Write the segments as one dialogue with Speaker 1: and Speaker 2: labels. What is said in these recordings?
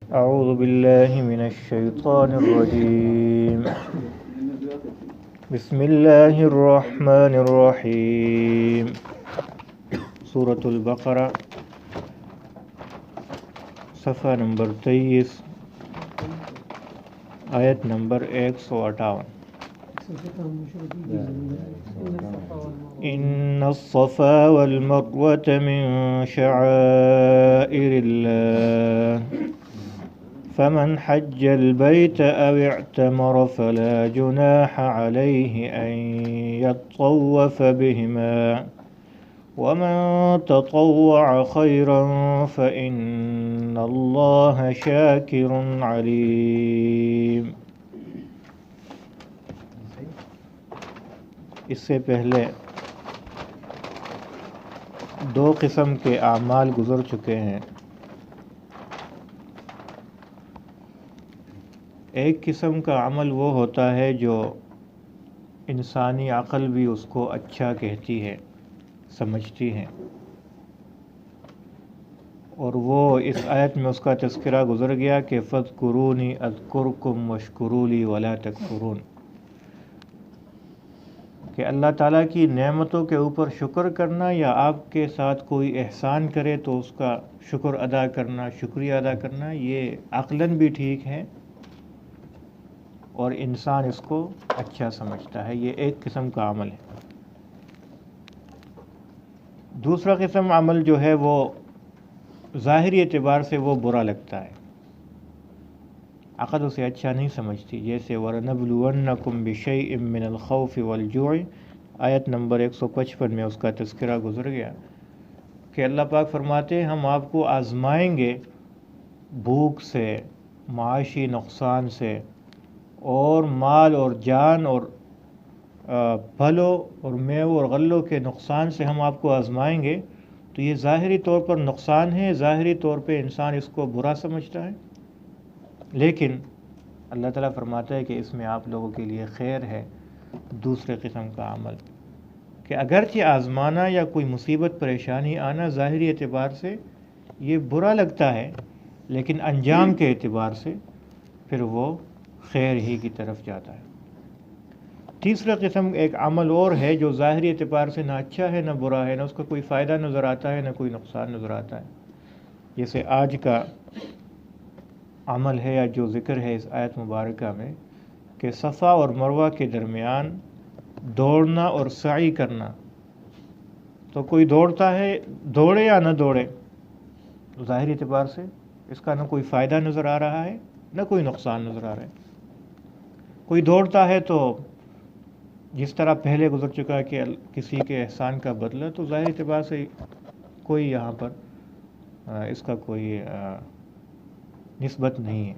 Speaker 1: أعوذ بالله من الشيطان الرجيم. بسم الله الرحمن الرحيم. سورة البقرہ صفحہ نمبر 23 آیت نمبر 158. إن الصفا والمروة من شعائر الله فمن حج البيت أو اعتمر فلا جناح عليه أن يطوف بهما ومن تطوع خيرا فإن الله شاكر عليم. اس سے پہلے دو قسم کے اعمال گزر چکے ہیں. ایک قسم کا عمل وہ ہوتا ہے جو انسانی عقل بھی اس کو اچھا کہتی ہے، سمجھتی ہے، اور وہ اس آیت میں اس کا تذکرہ گزر گیا کہ فاذکرونی اذکرکم واشکروا لی ولا تکفرون، کہ اللہ تعالیٰ کی نعمتوں کے اوپر شکر کرنا یا آپ کے ساتھ کوئی احسان کرے تو اس کا شکر ادا کرنا، شکریہ ادا کرنا، یہ عقلاً بھی ٹھیک ہے اور انسان اس کو اچھا سمجھتا ہے. یہ ایک قسم کا عمل ہے. دوسرا قسم عمل جو ہے وہ ظاہری اعتبار سے وہ برا لگتا ہے، عقل اسے اچھا نہیں سمجھتی. جیسے وَلَنَبْلُوَنَّكُمْ بِشَيْءٍ مِّنَ الْخَوْفِ وَالْجُوعِ آیت نمبر 155 میں اس کا تذکرہ گزر گیا کہ اللہ پاک فرماتے ہیں ہم آپ کو آزمائیں گے بھوک سے، معاشی نقصان سے، اور مال اور جان اور پھلوں اور میووں اور غلوں کے نقصان سے ہم آپ کو آزمائیں گے. تو یہ ظاہری طور پر نقصان ہے، ظاہری طور پہ انسان اس کو برا سمجھتا ہے، لیکن اللہ تعالیٰ فرماتا ہے کہ اس میں آپ لوگوں کے لیے خیر ہے. دوسرے قسم کا عمل کہ اگرچہ آزمانا یا کوئی مصیبت پریشانی آنا ظاہری اعتبار سے یہ برا لگتا ہے، لیکن انجام کے اعتبار سے پھر وہ خیر ہی کی طرف جاتا ہے. تیسرا قسم ایک عمل اور ہے جو ظاہری اعتبار سے نہ اچھا ہے نہ برا ہے، نہ اس کا کوئی فائدہ نظر آتا ہے نہ کوئی نقصان نظر آتا ہے. جیسے آج کا عمل ہے یا جو ذکر ہے اس آیت مبارکہ میں کہ صفا اور مروہ کے درمیان دوڑنا اور سعی کرنا. تو کوئی دوڑتا ہے، دوڑے یا نہ دوڑے، ظاہری اعتبار سے اس کا نہ کوئی فائدہ نظر آ رہا ہے نہ کوئی نقصان نظر آ رہا ہے. کوئی دوڑتا ہے تو جس طرح پہلے گزر چکا ہے کہ کسی کے احسان کا بدلہ، تو ظاہری اعتبار سے کوئی یہاں پر اس کا کوئی نسبت نہیں ہے.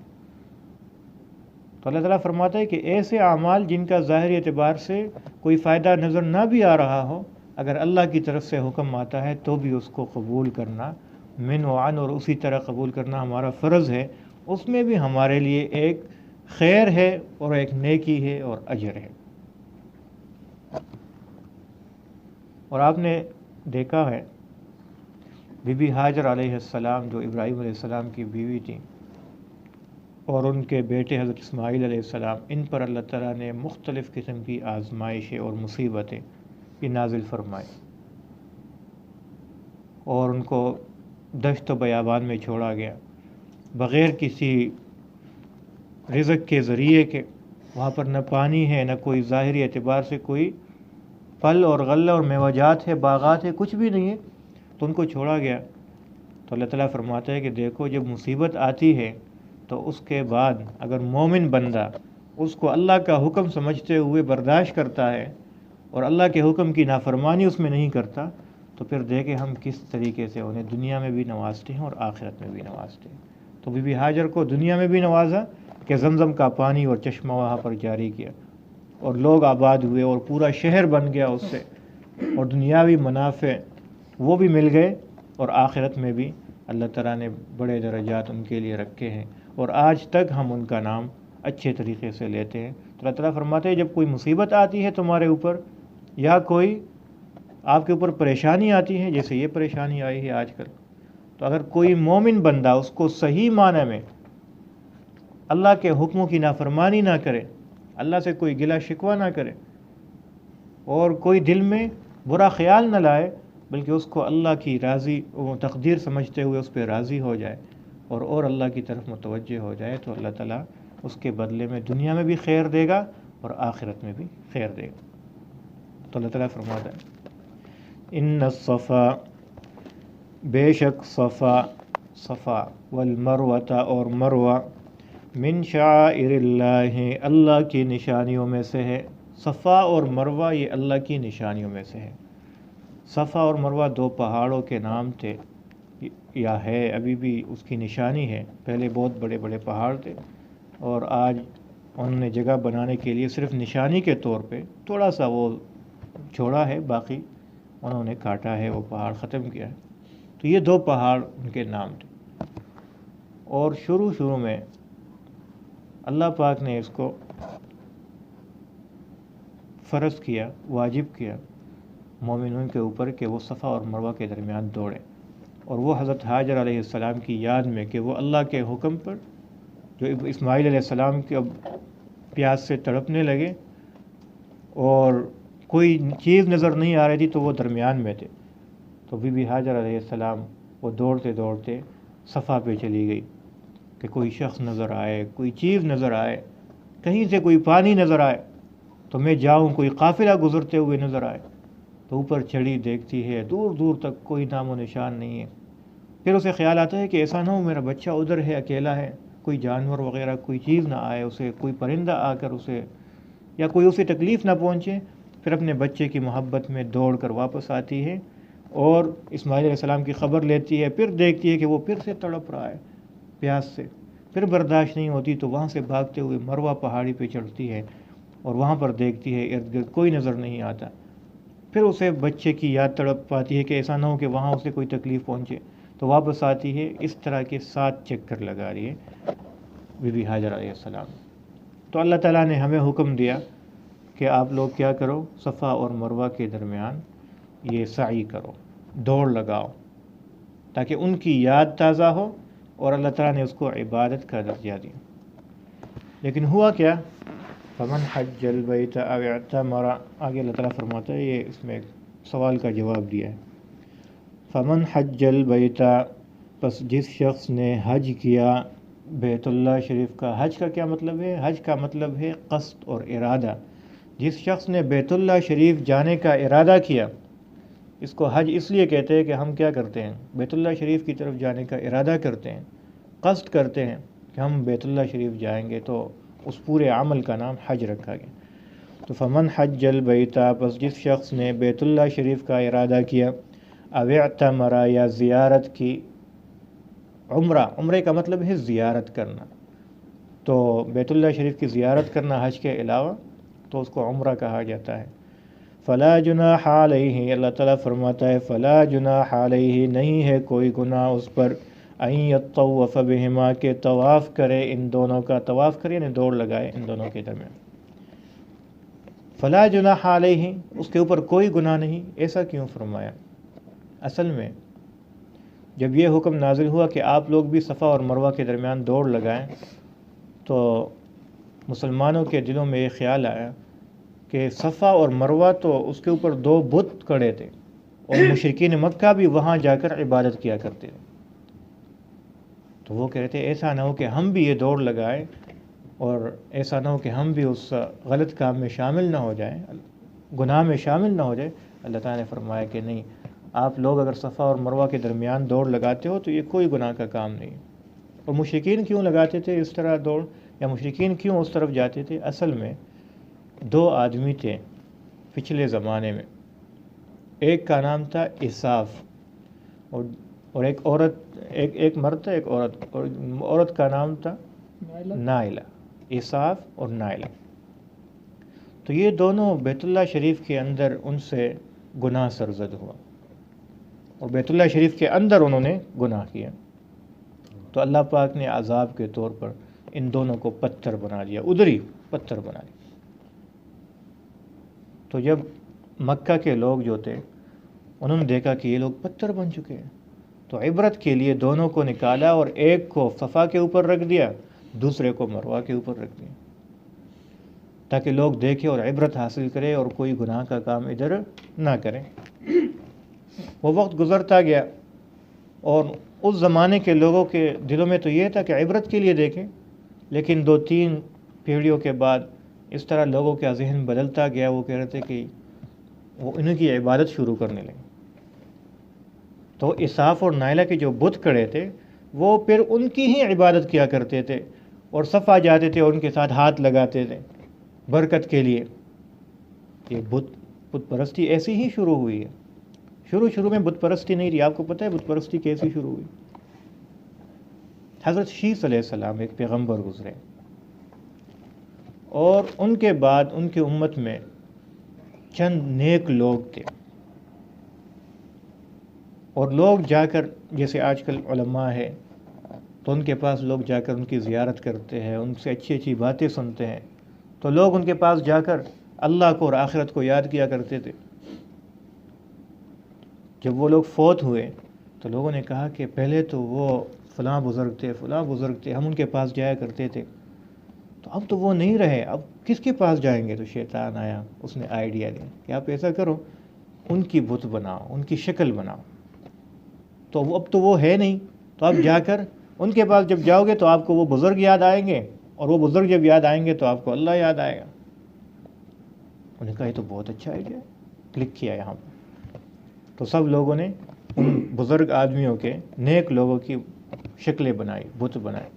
Speaker 1: تو اللہ تعالیٰ فرماتا ہے کہ ایسے اعمال جن کا ظاہری اعتبار سے کوئی فائدہ نظر نہ بھی آ رہا ہو، اگر اللہ کی طرف سے حکم آتا ہے تو بھی اس کو قبول کرنا من وعن اور اسی طرح قبول کرنا ہمارا فرض ہے. اس میں بھی ہمارے لیے ایک خیر ہے اور ایک نیکی ہے اور اجر ہے. اور آپ نے دیکھا ہے بی بی ہاجر علیہ السلام جو ابراہیم علیہ السلام کی بیوی تھیں، اور ان کے بیٹے حضرت اسماعیل علیہ السلام، ان پر اللہ تعالیٰ نے مختلف قسم کی آزمائشیں اور مصیبتیں یہ نازل فرمائی اور ان کو دشت و بیابان میں چھوڑا گیا بغیر کسی رزق کے ذریعے کے. وہاں پر نہ پانی ہے، نہ کوئی ظاہری اعتبار سے کوئی پھل اور غلہ اور میوہ جات ہے، باغات ہے، کچھ بھی نہیں ہے، تو ان کو چھوڑا گیا. تو اللہ تعالیٰ فرماتا ہے کہ دیکھو جب مصیبت آتی ہے تو اس کے بعد اگر مومن بندہ اس کو اللہ کا حکم سمجھتے ہوئے برداشت کرتا ہے اور اللہ کے حکم کی نافرمانی اس میں نہیں کرتا، تو پھر دیکھیں ہم کس طریقے سے انہیں دنیا میں بھی نوازتے ہیں اور آخرت میں بھی نوازتے ہیں. تو بی بی ہاجر کو دنیا میں بھی نوازا کہ زمزم کا پانی اور چشمہ وہاں پر جاری کیا اور لوگ آباد ہوئے اور پورا شہر بن گیا اس سے، اور دنیاوی منافع وہ بھی مل گئے، اور آخرت میں بھی اللہ تعالیٰ نے بڑے درجات ان کے لیے رکھے ہیں، اور آج تک ہم ان کا نام اچھے طریقے سے لیتے ہیں. تو اللہ تعالیٰ فرماتے ہیں جب کوئی مصیبت آتی ہے تمہارے اوپر یا کوئی آپ کے اوپر پریشانی آتی ہے، جیسے یہ پریشانی آئی ہے آج کل، تو اگر کوئی مومن بندہ اس کو صحیح معنی میں اللہ کے حکموں کی نافرمانی نہ کرے، اللہ سے کوئی گلہ شکوہ نہ کرے، اور کوئی دل میں برا خیال نہ لائے، بلکہ اس کو اللہ کی راضی تقدیر سمجھتے ہوئے اس پہ راضی ہو جائے اور اللہ کی طرف متوجہ ہو جائے، تو اللہ تعالیٰ اس کے بدلے میں دنیا میں بھی خیر دے گا اور آخرت میں بھی خیر دے گا۔ تو اللہ تعالیٰ فرماتا ہے ان الصفا، بے شک صفا والمروہ اور مروہ، من شعائر اللہ، اللہ کی نشانیوں میں سے ہے۔ صفا اور مروہ یہ اللہ کی نشانیوں میں سے ہے۔ صفا اور مروہ دو پہاڑوں کے نام تھے، یا ہے ابھی بھی اس کی نشانی ہے۔ پہلے بہت بڑے بڑے پہاڑ تھے اور آج انہوں نے جگہ بنانے کے لیے صرف نشانی کے طور پہ تھوڑا سا وہ چھوڑا ہے، باقی انہوں نے کاٹا ہے، وہ پہاڑ ختم کیا ہے۔ تو یہ دو پہاڑ ان کے نام تھے، اور شروع میں اللہ پاک نے اس کو فرض کیا، واجب کیا مومنوں کے اوپر کہ وہ صفا اور مروہ کے درمیان دوڑیں، اور وہ حضرت حاجر علیہ السلام کی یاد میں کہ وہ اللہ کے حکم پر جو اسماعیل علیہ السلام کے پیاس سے تڑپنے لگے اور کوئی چیز نظر نہیں آ رہی تھی تو وہ درمیان میں تھے، تو بی بی حاجر علیہ السلام وہ دوڑتے دوڑتے صفا پہ چلی گئی کہ کوئی شخص نظر آئے، کوئی چیز نظر آئے، کہیں سے کوئی پانی نظر آئے تو میں جاؤں، کوئی قافلہ گزرتے ہوئے نظر آئے۔ تو اوپر چڑھی، دیکھتی ہے دور دور تک کوئی نام و نشان نہیں ہے۔ پھر اسے خیال آتا ہے کہ ایسا نہ ہو میرا بچہ ادھر ہے، اکیلا ہے، کوئی جانور وغیرہ کوئی چیز نہ آئے اسے، کوئی پرندہ آ کر اسے یا کوئی اسے تکلیف نہ پہنچے۔ پھر اپنے بچے کی محبت میں دوڑ کر واپس آتی ہے اور اسماعیل علیہ السلام کی خبر لیتی ہے، پھر دیکھتی ہے کہ وہ پھر سے تڑپ رہا ہے پیاس سے، پھر برداشت نہیں ہوتی تو وہاں سے بھاگتے ہوئے مروہ پہاڑی پہ چڑھتی ہے اور وہاں پر دیکھتی ہے ارد گرد کوئی نظر نہیں آتا۔ پھر اسے بچے کی یاد تڑپ پاتی ہے کہ ایسا نہ ہو کہ وہاں اسے کوئی تکلیف پہنچے، تو واپس آتی ہے۔ اس طرح کے 7 چکر لگا رہی ہے بی بی حاجر علیہ السلام۔ تو اللہ تعالیٰ نے ہمیں حکم دیا کہ آپ لوگ کیا کرو، صفا اور مروہ کے درمیان یہ سعی کرو، دوڑ لگاؤ، تاکہ ان کی یاد تازہ ہو، اور اللہ تعالیٰ نے اس کو عبادت کا درجہ دیا۔ لیکن ہوا کیا؟ فمن حج البیت او اعتمر، آگے اللہ تعالیٰ فرماتا ہے، یہ اس میں ایک سوال کا جواب دیا ہے۔ فمن حج البیت، پس جس شخص نے حج کیا بیت اللہ شریف کا۔ حج کا کیا مطلب ہے؟ حج کا مطلب ہے قصد اور ارادہ۔ جس شخص نے بیت اللہ شریف جانے کا ارادہ کیا، اس کو حج اس لیے کہتے ہیں کہ ہم کیا کرتے ہیں، بیت اللہ شریف کی طرف جانے کا ارادہ کرتے ہیں، قصد کرتے ہیں کہ ہم بیت اللہ شریف جائیں گے، تو اس پورے عمل کا نام حج رکھا گیا۔ تو فمن حج البیت، پس جس شخص نے بیت اللہ شریف کا ارادہ کیا، او اعتمر، یا زیارت کی، عمرے کا مطلب ہے زیارت کرنا، تو بیت اللہ شریف کی زیارت کرنا حج کے علاوہ، تو اس کو عمرہ کہا جاتا ہے۔ فلا جناح علیہ، اللہ تعالیٰ فرماتا ہے فلا جناح علیہ، نہیں ہے کوئی گناہ اس پر، ان یطوف بہما، کہ طواف کرے ان دونوں کا، طواف کرے یعنی دوڑ لگائے ان دونوں کے درمیان۔ فلا جناح علیہ، اس کے اوپر کوئی گناہ نہیں۔ ایسا کیوں فرمایا؟ اصل میں جب یہ حکم نازل ہوا کہ آپ لوگ بھی صفا اور مروہ کے درمیان دوڑ لگائیں، تو مسلمانوں کے دلوں میں یہ خیال آیا کہ صفا اور مروہ تو اس کے اوپر 2 بت کھڑے تھے، اور مشرکین مکہ بھی وہاں جا کر عبادت کیا کرتے تھے، تو وہ کہتے ایسا نہ ہو کہ ہم بھی یہ دوڑ لگائیں، اور ایسا نہ ہو کہ ہم بھی اس غلط کام میں شامل نہ ہو جائیں، گناہ میں شامل نہ ہو جائیں۔ اللہ تعالیٰ نے فرمایا کہ نہیں، آپ لوگ اگر صفا اور مروہ کے درمیان دوڑ لگاتے ہو تو یہ کوئی گناہ کا کام نہیں۔ اور مشرکین کیوں لگاتے تھے اس طرح دوڑ، یا مشرکین کیوں اس طرف جاتے تھے؟ اصل میں 2 آدمی تھے پچھلے زمانے میں، ایک کا نام تھا اساف، اور ایک عورت، ایک مرد تھا، ایک عورت، اور عورت کا نام تھا نائلہ، اساف اور نائلہ۔ تو یہ دونوں بیت اللہ شریف کے اندر ان سے گناہ سرزد ہوا، اور بیت اللہ شریف کے اندر انہوں نے گناہ کیا، تو اللہ پاک نے عذاب کے طور پر ان دونوں کو پتھر بنا دیا، ادھر ہی پتھر بنا دیا۔ تو جب مکہ کے لوگ جو تھے انہوں نے دیکھا کہ یہ لوگ پتھر بن چکے ہیں، تو عبرت کے لیے دونوں کو نکالا اور ایک کو صفا کے اوپر رکھ دیا، دوسرے کو مروا کے اوپر رکھ دیا تاکہ لوگ دیکھیں اور عبرت حاصل کریں اور کوئی گناہ کا کام ادھر نہ کریں۔ وہ وقت گزرتا گیا اور اس زمانے کے لوگوں کے دلوں میں تو یہ تھا کہ عبرت کے لیے دیکھیں، لیکن 2-3 پیڑھیوں کے بعد اس طرح لوگوں کا ذہن بدلتا گیا، وہ کہہ رہے تھے کہ وہ انہیں کی عبادت شروع کرنے لگے۔ تو اسحاق اور نائلہ کے جو بت کھڑے تھے وہ پھر ان کی ہی عبادت کیا کرتے تھے اور صفا جاتے تھے اور ان کے ساتھ ہاتھ لگاتے تھے برکت کے لیے۔ یہ بت پرستی ایسی ہی شروع ہوئی ہے۔ شروع میں بت پرستی نہیں تھی۔ آپ کو پتہ ہے بت پرستی کیسی شروع ہوئی؟ حضرت شیس علیہ السلام ایک پیغمبر گزرے اور ان کے بعد ان کی امت میں چند نیک لوگ تھے، اور لوگ جا کر جیسے آج کل علماء ہے تو ان کے پاس لوگ جا کر ان کی زیارت کرتے ہیں، ان سے اچھی اچھی باتیں سنتے ہیں، تو لوگ ان کے پاس جا کر اللہ کو اور آخرت کو یاد کیا کرتے تھے۔ جب وہ لوگ فوت ہوئے تو لوگوں نے کہا کہ پہلے تو وہ فلاں بزرگ تھے، ہم ان کے پاس جایا کرتے تھے، تو اب تو وہ نہیں رہے، اب کس کے پاس جائیں گے؟ تو شیطان آیا، اس نے آئیڈیا دیا کہ آپ ایسا کرو، ان کی بت بناؤ، ان کی شکل بناؤ، تو اب تو وہ ہے نہیں، تو آپ جا کر ان کے پاس جب جاؤ گے تو آپ کو وہ بزرگ یاد آئیں گے، اور وہ بزرگ جب یاد آئیں گے تو آپ کو اللہ یاد آئے گا۔ انہوں نے کہا یہ تو بہت اچھا آئیڈیا ہے، کلک کیا یہاں پر۔ تو سب لوگوں نے ان بزرگ آدمیوں کے، نیک لوگوں کی شکلیں بنائی، بت بنائے۔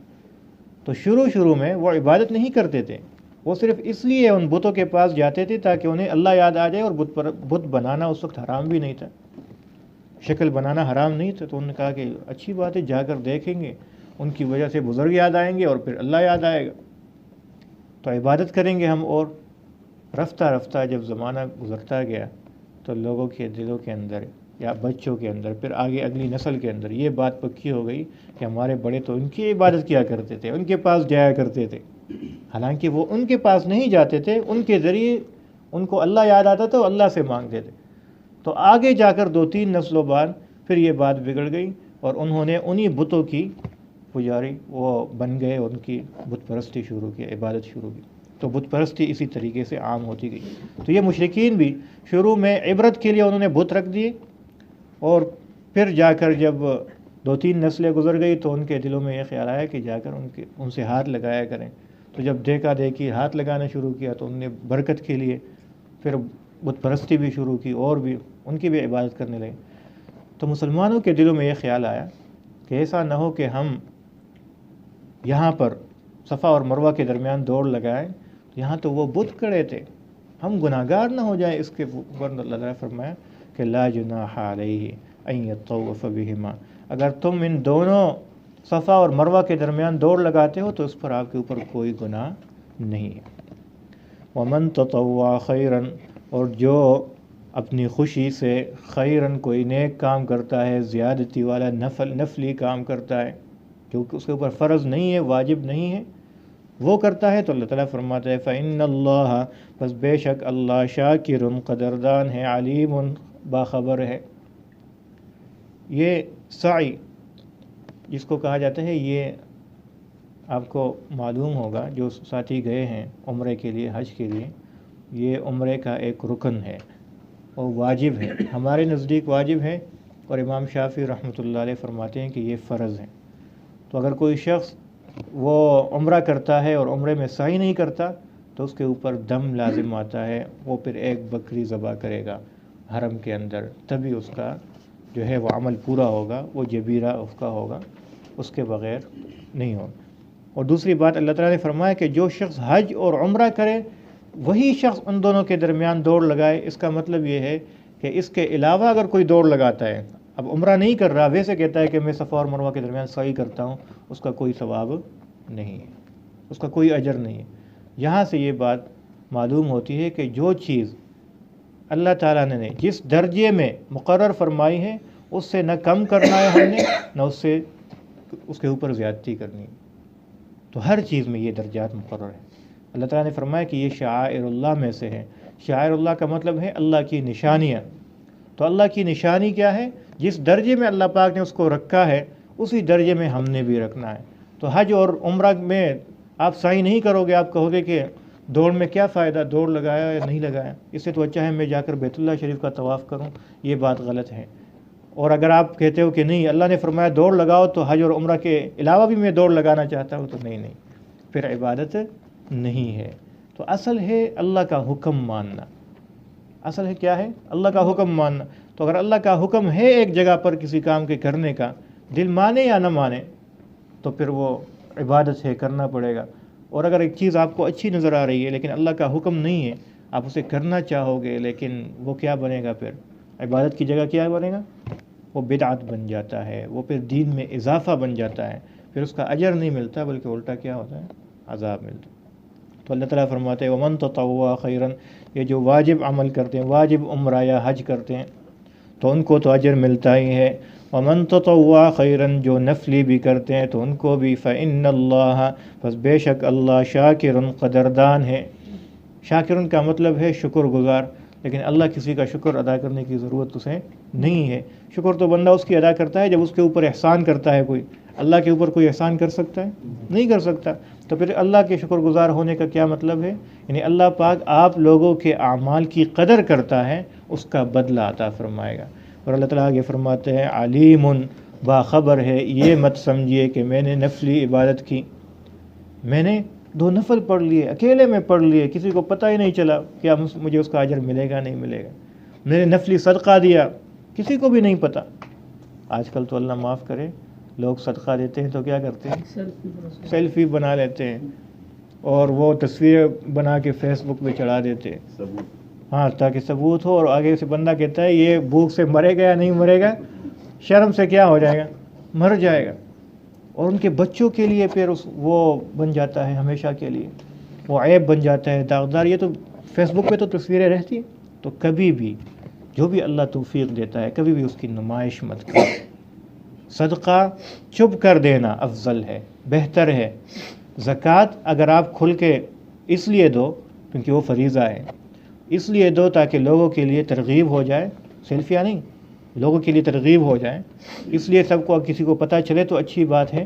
Speaker 1: تو شروع میں وہ عبادت نہیں کرتے تھے، وہ صرف اس لیے ان بتوں کے پاس جاتے تھے تاکہ انہیں اللہ یاد آ جائے، اور بت بنانا اس وقت حرام بھی نہیں تھا، شکل بنانا حرام نہیں تھا۔ تو انہوں نے کہا کہ اچھی بات ہے، جا کر دیکھیں گے، ان کی وجہ سے بزرگ یاد آئیں گے اور پھر اللہ یاد آئے گا، تو عبادت کریں گے ہم۔ اور رفتہ رفتہ جب زمانہ گزرتا گیا تو لوگوں کے دلوں کے اندر یا بچوں کے اندر، پھر آگے اگلی نسل کے اندر یہ بات پکی ہو گئی کہ ہمارے بڑے تو ان کی عبادت کیا کرتے تھے، ان کے پاس جایا کرتے تھے، حالانکہ وہ ان کے پاس نہیں جاتے تھے، ان کے ذریعے ان کو اللہ یاد آتا تھا، اللہ سے مانگتے تھے۔ تو آگے جا کر 2-3 نسلوں بعد پھر یہ بات بگڑ گئی اور انہوں نے انہی بتوں کی پجاری وہ بن گئے، ان کی بت پرستی شروع کی، عبادت شروع کی۔ تو بت پرستی اسی طریقے سے عام ہوتی گئی۔ تو یہ مشرکین بھی شروع میں عبرت کے لیے انہوں نے بت رکھ دیے، اور پھر جا کر جب 2-3 نسلیں گزر گئی تو ان کے دلوں میں یہ خیال آیا کہ جا کر ان سے ہاتھ لگایا کریں۔ تو جب دیکھا دیکھی ہاتھ لگانا شروع کیا تو انہوں نے برکت کے لیے پھر بت پرستی بھی شروع کی، اور بھی ان کی بھی عبادت کرنے لگے۔ تو مسلمانوں کے دلوں میں یہ خیال آیا کہ ایسا نہ ہو کہ ہم یہاں پر صفا اور مروہ کے درمیان دوڑ لگائیں، یہاں تو وہ بت کھڑے تھے، ہم گناہ گار نہ ہو جائیں۔ اس کے اوپر اللہ تعالیٰ نے فرمایا کہ لا جناح علیہ ان یطوف بہما، اگر تم ان دونوں صفا اور مروہ کے درمیان دوڑ لگاتے ہو تو اس پر آپ کے اوپر کوئی گناہ نہیں ہے۔ ومن تطوع خیرا، اور جو اپنی خوشی سے خیرن کوئی نیک کام کرتا ہے، زیادتی والا نفلی کام کرتا ہے جو کہ اس کے اوپر فرض نہیں ہے، واجب نہیں ہے، وہ کرتا ہے، تو اللہ تعالیٰ فرماتا ہے فَإِنَّ اللَّهَ، بس بے شک اللہ شاکر قدردان ہے، علیم باخبر ہے۔ یہ سعی جس کو کہا جاتا ہے، یہ آپ کو معلوم ہوگا جو ساتھی گئے ہیں عمرے کے لیے، حج کے لیے، یہ عمرے کا ایک رکن ہے اور واجب ہے، ہمارے نزدیک واجب ہے، اور امام شافعی رحمۃ اللہ علیہ فرماتے ہیں کہ یہ فرض ہے۔ تو اگر کوئی شخص وہ عمرہ کرتا ہے اور عمرے میں سعی نہیں کرتا تو اس کے اوپر دم لازم آتا ہے، وہ پھر ایک بکری ذبح کرے گا حرم کے اندر، تبھی اس کا جو ہے وہ عمل پورا ہوگا، وہ جبیرہ اس کا ہوگا، اس کے بغیر نہیں ہوگا۔ اور دوسری بات اللہ تعالیٰ نے فرمایا کہ جو شخص حج اور عمرہ کرے وہی شخص ان دونوں کے درمیان دوڑ لگائے۔ اس کا مطلب یہ ہے کہ اس کے علاوہ اگر کوئی دوڑ لگاتا ہے، اب عمرہ نہیں کر رہا، ویسے کہتا ہے کہ میں صفا اور مروہ کے درمیان سعی کرتا ہوں، اس کا کوئی ثواب نہیں ہے، اس کا کوئی اجر نہیں ہے۔ یہاں سے یہ بات معلوم ہوتی ہے کہ جو چیز اللہ تعالیٰ نے جس درجے میں مقرر فرمائی ہے اس سے نہ کم کرنا ہے ہم نے، نہ اس کے اوپر زیادتی کرنی ہے۔ تو ہر چیز میں یہ درجات مقرر ہیں۔ اللہ تعالیٰ نے فرمایا کہ یہ شعائر اللہ میں سے ہے۔ شعائر اللہ کا مطلب ہے اللہ کی نشانیاں۔ تو اللہ کی نشانی کیا ہے؟ جس درجے میں اللہ پاک نے اس کو رکھا ہے اسی درجے میں ہم نے بھی رکھنا ہے۔ تو حج اور عمرہ میں آپ سعی نہیں کرو گے، آپ کہو گے کہ دوڑ میں کیا فائدہ، دوڑ لگایا یا نہیں لگایا، اس سے تو اچھا ہے میں جا کر بیت اللہ شریف کا طواف کروں، یہ بات غلط ہے۔ اور اگر آپ کہتے ہو کہ نہیں اللہ نے فرمایا دوڑ لگاؤ تو حج اور عمرہ کے علاوہ بھی میں دوڑ لگانا چاہتا ہوں، تو نہیں، پھر عبادت نہیں ہے۔ تو اصل ہے اللہ کا حکم ماننا، اصل ہے کیا ہے؟ اللہ کا حکم ماننا۔ تو اگر اللہ کا حکم ہے ایک جگہ پر کسی کام کے کرنے کا، دل مانے یا نہ مانے، تو پھر وہ عبادت ہے، کرنا پڑے گا۔ اور اگر ایک چیز آپ کو اچھی نظر آ رہی ہے لیکن اللہ کا حکم نہیں ہے، آپ اسے کرنا چاہو گے، لیکن وہ کیا بنے گا؟ پھر عبادت کی جگہ کیا بنے گا؟ وہ بدعت بن جاتا ہے، وہ پھر دین میں اضافہ بن جاتا ہے، پھر اس کا اجر نہیں ملتا بلکہ الٹا کیا ہوتا ہے؟ عذاب ملتا ہے۔ تو اللہ تعالیٰ فرماتے ہیں وَمَن تَطَوَّعَ خَيْرًا، یہ جو واجب عمل کرتے ہیں، واجب عمرہ یا حج کرتے ہیں تو ان کو تو اجر ملتا ہی ہے۔ وَمَن تَطَوَّعَ خَيْرًا، جو نفلی بھی کرتے ہیں تو ان کو بھی فَإِنَّ اللَّهَ، پس بے شک اللہ شاکر قدردان ہے۔ شاکر کا مطلب ہے شکر گزار، لیکن اللہ کسی کا شکر ادا کرنے کی ضرورت اسے نہیں ہے۔ شکر تو بندہ اس کی ادا کرتا ہے جب اس کے اوپر احسان کرتا ہے کوئی۔ اللہ کے اوپر کوئی احسان کر سکتا ہے؟ نہیں کر سکتا۔ تو پھر اللہ کے شکر گزار ہونے کا کیا مطلب ہے؟ یعنی اللہ پاک آپ لوگوں کے اعمال کی قدر کرتا ہے، اس کا بدلہ عطا فرمائے گا۔ اور اللہ تعالیٰ آگے فرماتے ہیں علیم، باخبر ہے، یہ مت سمجھیے کہ میں نے نفلی عبادت کی، میں نے 2 نفل پڑھ لیے، اکیلے میں پڑھ لیے، کسی کو پتہ ہی نہیں چلا کیا مجھے اس کا اجر ملے گا نہیں ملے گا۔ میں نے نفلی صدقہ دیا، کسی کو بھی نہیں پتہ۔ آج کل تو اللہ معاف کرے، لوگ صدقہ دیتے ہیں تو کیا کرتے ہیں؟ سیلفی بنا لیتے ہیں اور وہ تصویریں بنا کے فیس بک پہ چڑھا دیتے ہیں، ہاں تاکہ ثبوت ہو، اور آگے سے بندہ کہتا ہے یہ بھوک سے مرے گا یا نہیں مرے گا، شرم سے کیا ہو جائے گا؟ مر جائے گا۔ اور ان کے بچوں کے لیے پھر وہ بن جاتا ہے ہمیشہ کے لیے، وہ عیب بن جاتا ہے، داغدار۔ یہ تو فیس بک پہ تو تصویریں رہتی ہیں، تو کبھی بھی جو بھی اللہ توفیق دیتا ہے کبھی بھی اس کی نمائش مت کرو۔ صدقہ چپ کر دینا افضل ہے، بہتر ہے۔ زکوٰۃ اگر آپ کھل کے اس لیے دو کیونکہ وہ فریضہ ہے، اس لیے دو تاکہ لوگوں کے لیے ترغیب ہو جائے، سیلفیاں نہیں، لوگوں کے لیے ترغیب ہو جائے، اس لیے سب کو کسی کو پتہ چلے تو اچھی بات ہے،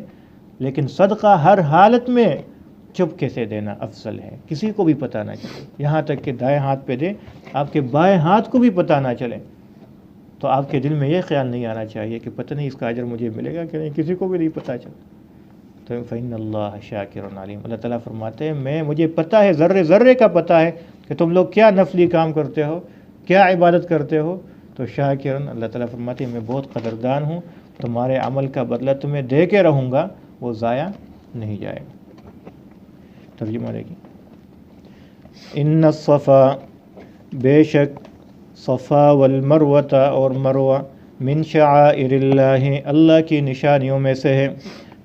Speaker 1: لیکن صدقہ ہر حالت میں چپکے سے دینا افضل ہے، کسی کو بھی پتہ نہ چلے، یہاں تک کہ دائیں ہاتھ پہ دے، آپ کے بائیں ہاتھ کو بھی پتہ نہ چلے، تو آپ کے دل میں یہ خیال نہیں آنا چاہیے کہ پتہ نہیں اس کا اجر مجھے ملے گا کہ نہیں، کسی کو بھی نہیں پتہ چلا۔ تو فَإِنَّ اللَّهَ شَاكِرٌ عَلِيمٌ، اللہ تعالیٰ فرماتے ہیں مجھے پتہ ہے، ذرے ذرے کا پتہ ہے کہ تم لوگ کیا نفلی کام کرتے ہو، کیا عبادت کرتے ہو، تو شاکرن، اللہ تعالیٰ فرماتے ہیں میں بہت قدردان ہوں، تمہارے عمل کا بدلہ تمہیں دے کے رہوں گا، وہ ضائع نہیں جائے گا۔ ترجمہ دیکھیں، ان الصفا، بے شک صفا والمروہ اور مروہ، من شعائر اللہ، اللہ کی نشانیوں میں سے ہے۔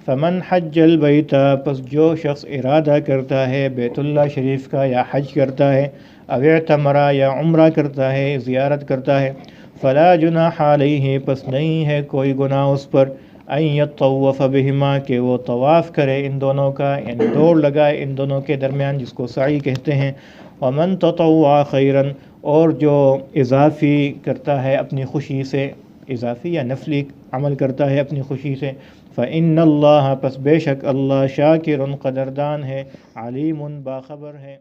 Speaker 1: فمن حج البیت، پس جو شخص ارادہ کرتا ہے بیت اللہ شریف کا یا حج کرتا ہے، او اعتمر یا عمرہ کرتا ہے، زیارت کرتا ہے، فلا جناح علیہ، پس نہیں ہے کوئی گناہ اس پر، ان یطوف بہما، کہ وہ طواف کرے ان دونوں کا، یعنی دوڑ لگائے ان دونوں کے درمیان، جس کو سعی کہتے ہیں۔ ومن تطوع خیرا، اور جو اضافی کرتا ہے اپنی خوشی سے، اضافی یا نفلی عمل کرتا ہے اپنی خوشی سے، فإن اللہ، پس بے شک اللہ شاکر قدردان ہے، علیم باخبر ہے۔